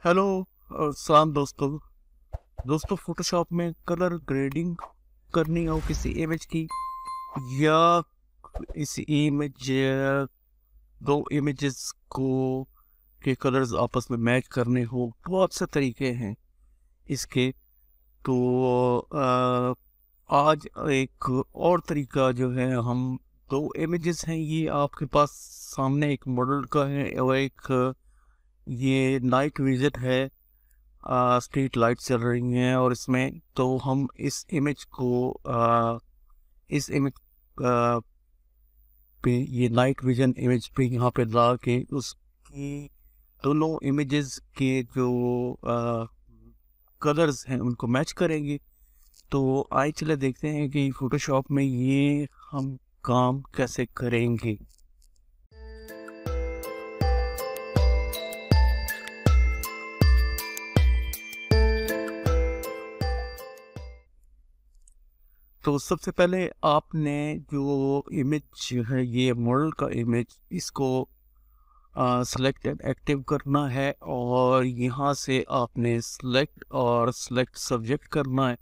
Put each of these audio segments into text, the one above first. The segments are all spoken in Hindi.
हेलो और सलाम दोस्तों फोटोशॉप में कलर ग्रेडिंग करनी हो किसी इमेज की, या इस इमेज दो इमेजेस को के कलर्स आपस में मैच करने हो, बहुत से तरीके हैं इसके। तो आज एक और तरीका जो है, हम दो इमेजेस हैं, ये आपके पास सामने एक मॉडल का है और एक ये नाइट विजिट है। स्ट्रीट लाइट चल रही हैं और इसमें तो हम इस इमेज पे ये नाइट विजन इमेज पे यहाँ पे ला के उसकी दोनों इमेजेस के जो कलर्स हैं उनको मैच करेंगे। तो आइए चले देखते हैं कि फोटोशॉप में ये हम काम कैसे करेंगे। तो सबसे पहले आपने जो इमेज है, ये मॉडल का इमेज, इसको सेलेक्ट एंड एक्टिव करना है और यहाँ से आपने सेलेक्ट सब्जेक्ट करना है।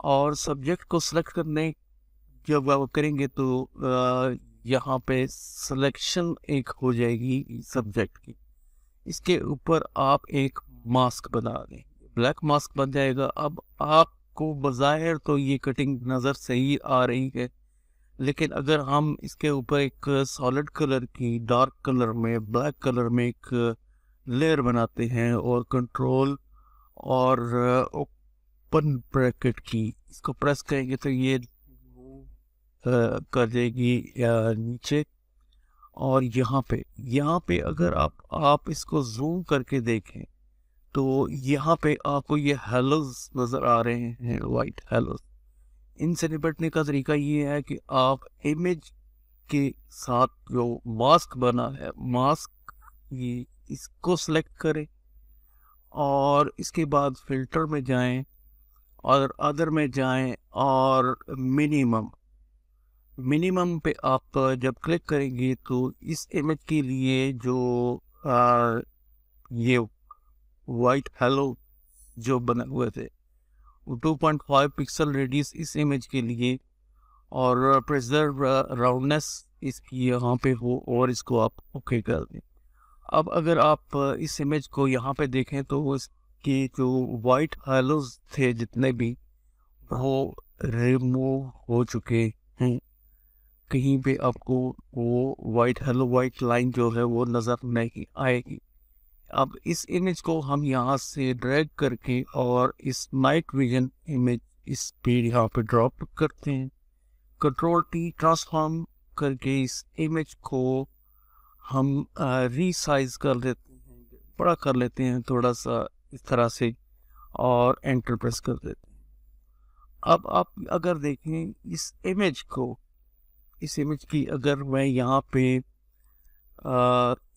और सब्जेक्ट को सेलेक्ट करने जब आप करेंगे तो यहाँ पे सिलेक्शन एक हो जाएगी सब्जेक्ट की। इसके ऊपर आप एक मास्क बना दें, ब्लैक मास्क बन जाएगा। अब आपको बज़ाहिर तो ये कटिंग नज़र सही आ रही है, लेकिन अगर हम इसके ऊपर एक सॉलिड कलर की, डार्क कलर में, ब्लैक कलर में एक लेयर बनाते हैं और कंट्रोल और ओपन ब्रैकेट की इसको प्रेस करेंगे तो ये कर देगी नीचे। और यहाँ पे अगर आप इसको जूम करके देखें तो यहाँ पे आपको ये हेलोज नज़र आ रहे हैं, वाइट हेलोज। इनसे निपटने का तरीका ये है कि आप इमेज के साथ जो मास्क बना है, मास्क ये इसको सेलेक्ट करें और इसके बाद फिल्टर में जाएं और अदर में जाएं और मिनिमम पे आप जब क्लिक करेंगे तो इस इमेज के लिए जो ये वाइट हेलो जो बने हुए थे, 2.5 पिक्सल रेडियस इस इमेज के लिए और प्रिजर्व राउंडनेस इसकी यहाँ पे हो और इसको आप ओके कर दें। अब अगर आप इस इमेज को यहाँ पे देखें तो इसके जो वाइट हेलोज थे जितने भी, वो रिमूव हो चुके हैं। कहीं पे आपको वो वाइट लाइन जो है वो नज़र नहीं आएगी। अब इस इमेज को हम यहाँ से ड्रैग करके और इस नाइट विजन इमेज इस पे यहाँ पे ड्रॉप करते हैं। कंट्रोल टी ट्रांसफॉर्म करके इस इमेज को हम रीसाइज कर लेते हैं, बड़ा कर लेते हैं थोड़ा सा इस तरह से, और एंटर प्रेस कर देते हैं। अब आप अगर देखें इस इमेज की अगर मैं यहाँ पे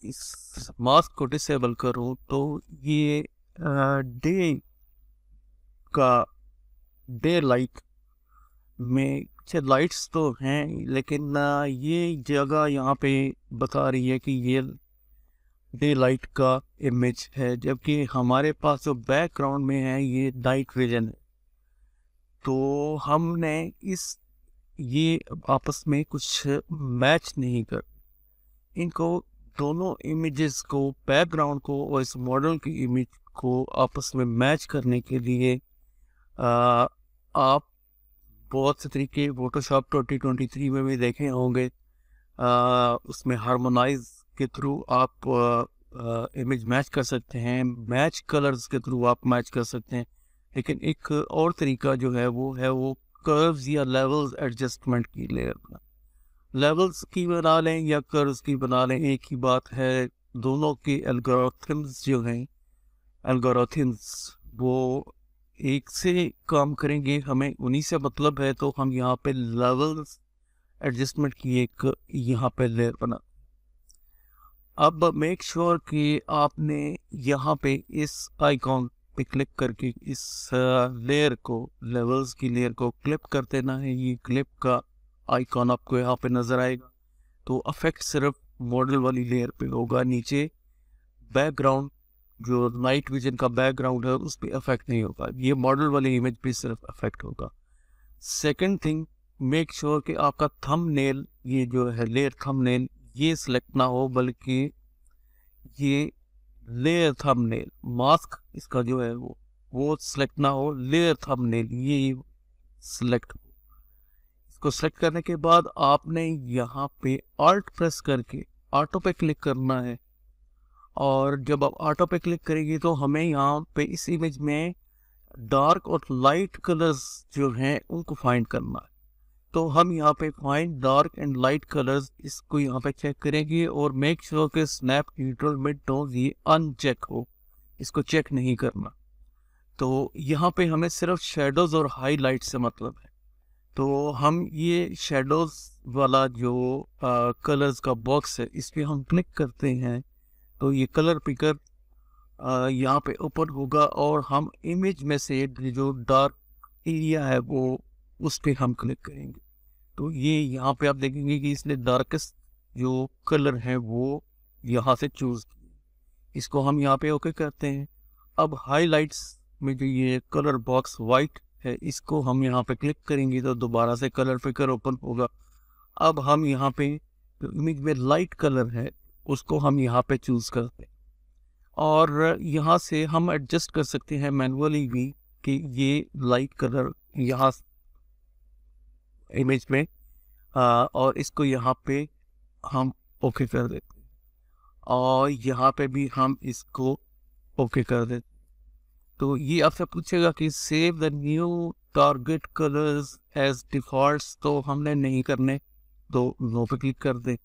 इस मास्क को डिसेबल करूं तो ये डे का डे लाइट में अच्छे लाइट्स तो हैं, लेकिन ये जगह यहाँ पे बता रही है कि ये डे लाइट का इमेज है, जबकि हमारे पास जो बैकग्राउंड में है ये नाइट विजन है। तो हमने ये आपस में कुछ मैच नहीं कर, इनको दोनों इमेजेस को, बैकग्राउंड को और इस मॉडल की इमेज को आपस में मैच करने के लिए आप बहुत से तरीके फोटोशॉप 2023 में भी देखे होंगे। उसमें हार्मोनाइज के थ्रू आप इमेज मैच कर सकते हैं, मैच कलर्स के थ्रू आप मैच कर सकते हैं। लेकिन एक और तरीका जो है वो कर्व्स या लेवल्स एडजस्टमेंट की लेयर, लेवल्स की बना लें या कर्व्स की बना लें, एक ही बात है। दोनों के एल्गोरिथम्स जो हैं, वो एक से काम करेंगे, हमें उन्हीं से मतलब है। तो हम यहाँ पे लेवल्स एडजस्टमेंट की एक यहाँ पे लेयर बना। अब मेक श्योर कि आपने यहाँ पे इस आइकॉन पे क्लिक करके इस लेयर को, लेवल्स की लेयर को क्लिप कर देना है। ये क्लिप का आइकॉन आपको यहाँ पे नजर आएगा। तो अफेक्ट सिर्फ मॉडल वाली लेयर पे होगा, नीचे बैकग्राउंड जो नाइट विजन का बैकग्राउंड है उस पर अफेक्ट नहीं होगा, ये मॉडल वाले इमेज पे सिर्फ अफेक्ट होगा। सेकंड थिंग, मेक श्योर कि आपका थंबनेल, ये जो है लेयर थंबनेल, ये सिलेक्ट ना हो, बल्कि ये लेयर थंबनेल मास्क इसका जो है वो सिलेक्ट ना हो, लेयर थंबनेल ये सिलेक्ट हो। इसको सिलेक्ट करने के बाद आपने यहाँ पे ऑल्ट प्रेस करके ऑटो पे क्लिक करना है, और जब आप ऑटो पे क्लिक करेंगे तो हमें यहाँ पे इस इमेज में डार्क और लाइट कलर्स जो हैं उनको फाइंड करना है। तो हम यहाँ पे find dark and light colours, इसको यहाँ पे चेक करेंगे और मेक श्योर कि स्नैप न्यूट्रल मिड टोन ये अनचेक हो, इसको चेक नहीं करना। तो यहाँ पे हमें सिर्फ शेडोज और हाईलाइट से मतलब है, तो हम ये शेडोज वाला जो कलर्स का बॉक्स है इस पर हम क्लिक करते हैं, तो ये कलर पिकर यहाँ पे ओपन होगा और हम इमेज में से जो डार्क एरिया है वो उस पर हम क्लिक करेंगे। तो ये यहाँ पे आप देखेंगे कि इसने डार्केस्ट जो कलर है वो यहाँ से चूज किए, इसको हम यहाँ पे ओके करते हैं। अब हाईलाइट्स में जो ये कलर बॉक्स वाइट है इसको हम यहाँ पे क्लिक करेंगे तो दोबारा से कलर पिकर ओपन होगा। अब हम यहाँ पे जो इमेज में लाइट कलर है उसको हम यहाँ पे चूज करते हैं, और यहाँ से हम एडजस्ट कर सकते हैं मैनुअली भी कि ये लाइट कलर यहाँ इमेज में और इसको यहाँ पे हम ओके कर देते हैं, और यहाँ पे भी हम इसको ओके कर देते हैं। तो ये आपसे पूछेगा कि save the new target colours as defaults, तो हमने नहीं करने, तो नो पे क्लिक कर दें।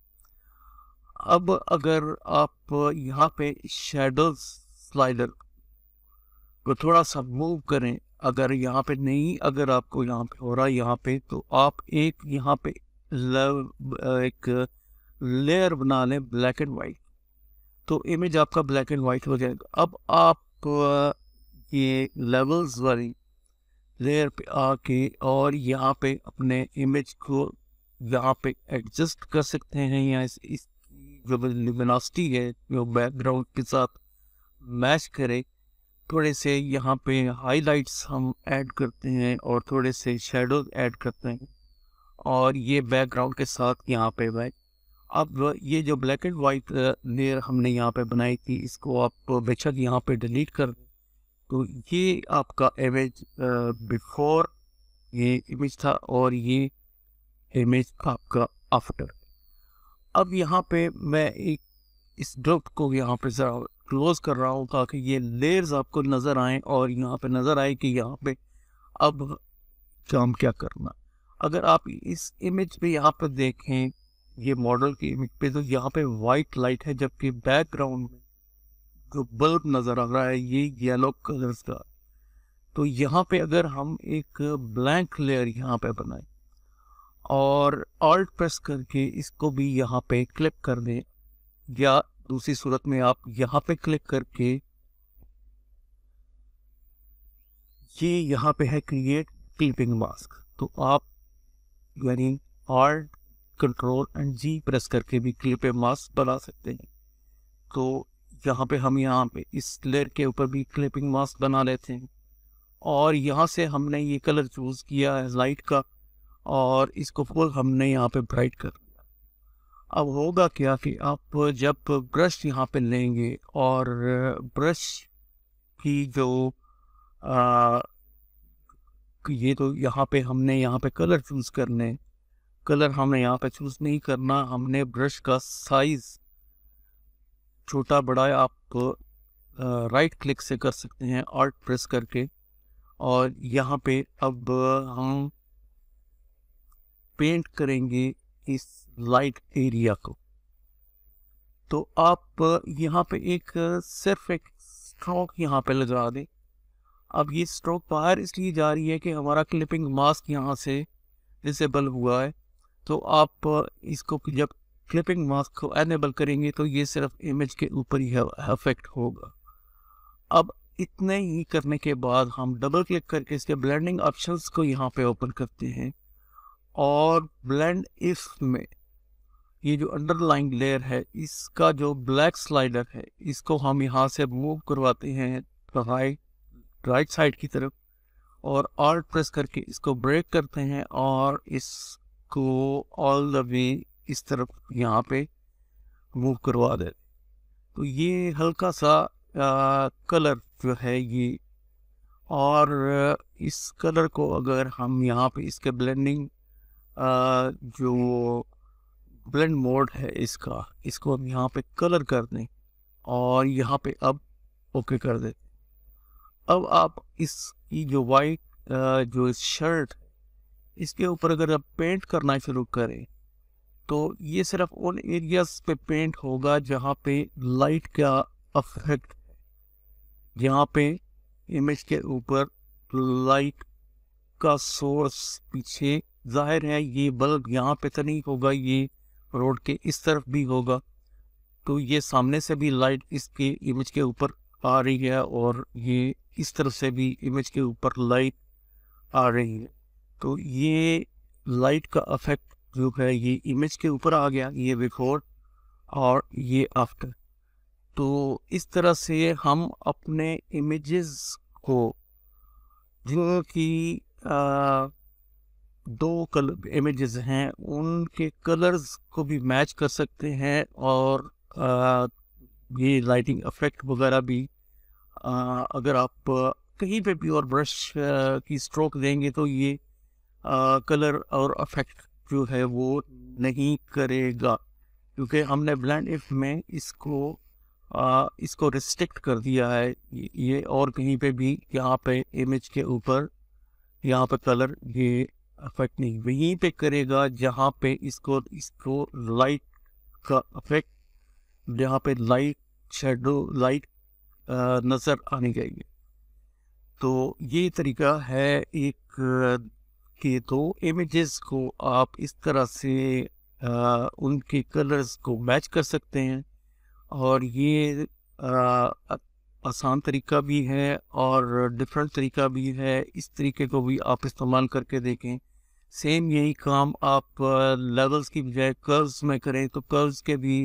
अब अगर आप यहाँ पे शेडोज स्लाइडर को थोड़ा सा मूव करें, अगर यहाँ पे नहीं, अगर आपको यहाँ पे हो रहा है यहाँ पे, तो आप एक यहाँ पे एक लेयर बना लें ब्लैक एंड वाइट, तो इमेज आपका ब्लैक एंड वाइट हो जाएगा। अब आप ये लेवल्स वाली लेयर पे आके और यहाँ पे अपने इमेज को यहाँ पे एडजस्ट कर सकते हैं, या इस जो लिमिनोसिटी है जो बैकग्राउंड के साथ मैच करे, थोड़े से यहाँ पे हाइलाइट्स हम ऐड करते हैं और थोड़े से शेडोज ऐड करते हैं, और ये बैकग्राउंड के साथ यहाँ पे बैक। अब ये जो ब्लैक एंड वाइट लेयर हमने यहाँ पे बनाई थी इसको आप बेशक यहाँ पे डिलीट कर दें। तो ये आपका इमेज बिफोर ये इमेज था और ये इमेज आपका आफ्टर। अब यहाँ पे मैं एक इस ड्रॉप को यहाँ पे ज़रा क्लोज कर रहा हूँ ताकि ये लेयर्स आपको नज़र आए और यहाँ पे नज़र आए कि यहाँ पे अब काम क्या करना। अगर आप इस इमेज पे यहाँ पे देखें, ये मॉडल की इमेज पे, तो यहाँ पे वाइट लाइट है, जबकि बैकग्राउंड में जो बल्ब नज़र आ रहा है ये येलो कलर्स का। तो यहाँ पे अगर हम एक ब्लैंक लेयर यहाँ पे बनाए और ऑल्ट प्रेस करके इसको भी यहाँ पे क्लिक कर दें, या दूसरी सूरत में आप यहाँ पे क्लिक करके ये यहाँ पे है क्रिएट क्लिपिंग मास्क, तो आप यानी Alt control and G press करके भी क्लिपिंग मास्क बना सकते हैं। तो यहाँ पे हम यहाँ पे इस लेयर के ऊपर भी क्लिपिंग मास्क बना लेते हैं, और यहाँ से हमने ये कलर चूज किया है लाइट का, और इसको फुल हमने यहाँ पे ब्राइट कर दिया। अब होगा क्या कि आप जब ब्रश यहाँ पे लेंगे और ब्रश की जो ये तो यहाँ पे हमने यहाँ पे कलर चूज करने, कलर हमने यहाँ पे चूज नहीं करना, हमने ब्रश का साइज छोटा बड़ा आप राइट क्लिक से कर सकते हैं ऑल्ट प्रेस करके, और यहाँ पे अब हम पेंट करेंगे इस लाइट एरिया को। तो आप यहाँ पे एक सिर्फ एक स्ट्रोक यहाँ पे लगा दें। अब ये स्ट्रोक बाहर इसलिए जा रही है कि हमारा क्लिपिंग मास्क यहाँ से डिसेबल हुआ है, तो आप इसको जब क्लिपिंग मास्क को एनेबल करेंगे तो ये सिर्फ इमेज के ऊपर ही इफेक्ट होगा। अब इतने ही करने के बाद हम डबल क्लिक करके इसके ब्लेंडिंग ऑप्शंस को यहाँ पे ओपन करते हैं, और ब्लेंड इफ में ये जो अंडरलाइंग लेयर है इसका जो ब्लैक स्लाइडर है इसको हम यहाँ से मूव करवाते हैं राइट साइड की तरफ, और ऑल्ट प्रेस करके इसको ब्रेक करते हैं और इसको ऑल द वे इस तरफ यहाँ पे मूव करवा देते। तो ये हल्का सा कलर जो है ये, और इस कलर को अगर हम यहाँ पे इसके ब्लेंडिंग जो ब्लेंड मोड है इसको हम यहाँ पे कलर कर दें और यहाँ पे अब ओके कर दें। अब आप इसकी जो वाइट जो शर्ट इसके ऊपर अगर आप पेंट करना शुरू करें तो ये सिर्फ उन एरियाज पे पेंट होगा जहाँ पे लाइट का अफेक्ट है, जहाँ पे इमेज के ऊपर लाइट का सोर्स पीछे जाहिर है। ये बल्ब यहाँ पे तो नहीं होगा, ये रोड के इस तरफ भी होगा, तो ये सामने से भी लाइट इसके इमेज के ऊपर आ रही है और ये इस तरफ से भी इमेज के ऊपर लाइट आ रही है। तो ये लाइट का इफेक्ट जो है ये इमेज के ऊपर आ गया, ये बिफोर और ये आफ्टर। तो इस तरह से हम अपने इमेजेस को जिनकी दो कलर इमेजेस हैं उनके कलर्स को भी मैच कर सकते हैं, और ये लाइटिंग इफेक्ट वगैरह भी अगर आप कहीं पे भी और ब्रश की स्ट्रोक देंगे तो ये कलर और इफेक्ट जो है वो नहीं करेगा, क्योंकि हमने ब्लेंड इफ में इसको रिस्ट्रिक्ट कर दिया है। ये और कहीं पे भी यहाँ पे इमेज के ऊपर यहाँ पे कलर ये इफेक्ट नहीं वहीं पे करेगा जहाँ पे इसको लाइट का इफेक्ट, जहाँ पे लाइट शेडो लाइट नज़र आनी चाहिए। तो ये तरीका है एक कि दो इमेजेस को आप इस तरह से उनके कलर्स को मैच कर सकते हैं, और ये आसान तरीका भी है और डिफरेंट तरीका भी है। इस तरीके को भी आप इस्तेमाल करके देखें। सेम यही काम आप लेवल्स की बजाय कर्व्स में करें तो कर्व्स के भी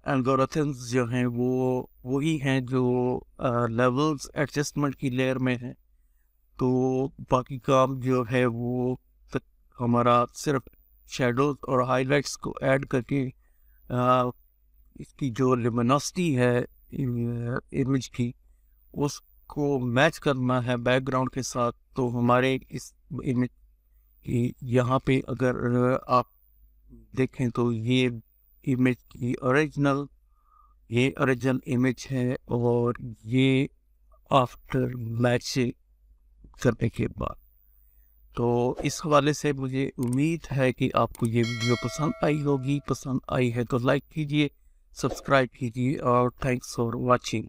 एल्गोरिथम्स जो हैं वो वही हैं जो लेवल्स एडजस्टमेंट की लेयर में है। तो बाकी काम जो है वो तक हमारा सिर्फ शेडोज और हाइलाइट्स को ऐड करके इसकी जो लिमिनोसिटी है इमेज की उसको मैच करना है बैकग्राउंड के साथ। तो हमारे इस इमेज की यहाँ पे अगर आप देखें तो ये इमेज की ओरिजिनल इमेज है, और ये आफ्टर मैच करने के बाद। तो इस हवाले से मुझे उम्मीद है कि आपको ये वीडियो पसंद आई होगी। पसंद आई है तो लाइक कीजिए, सब्सक्राइब कीजिए, और थैंक्स फॉर वाचिंग।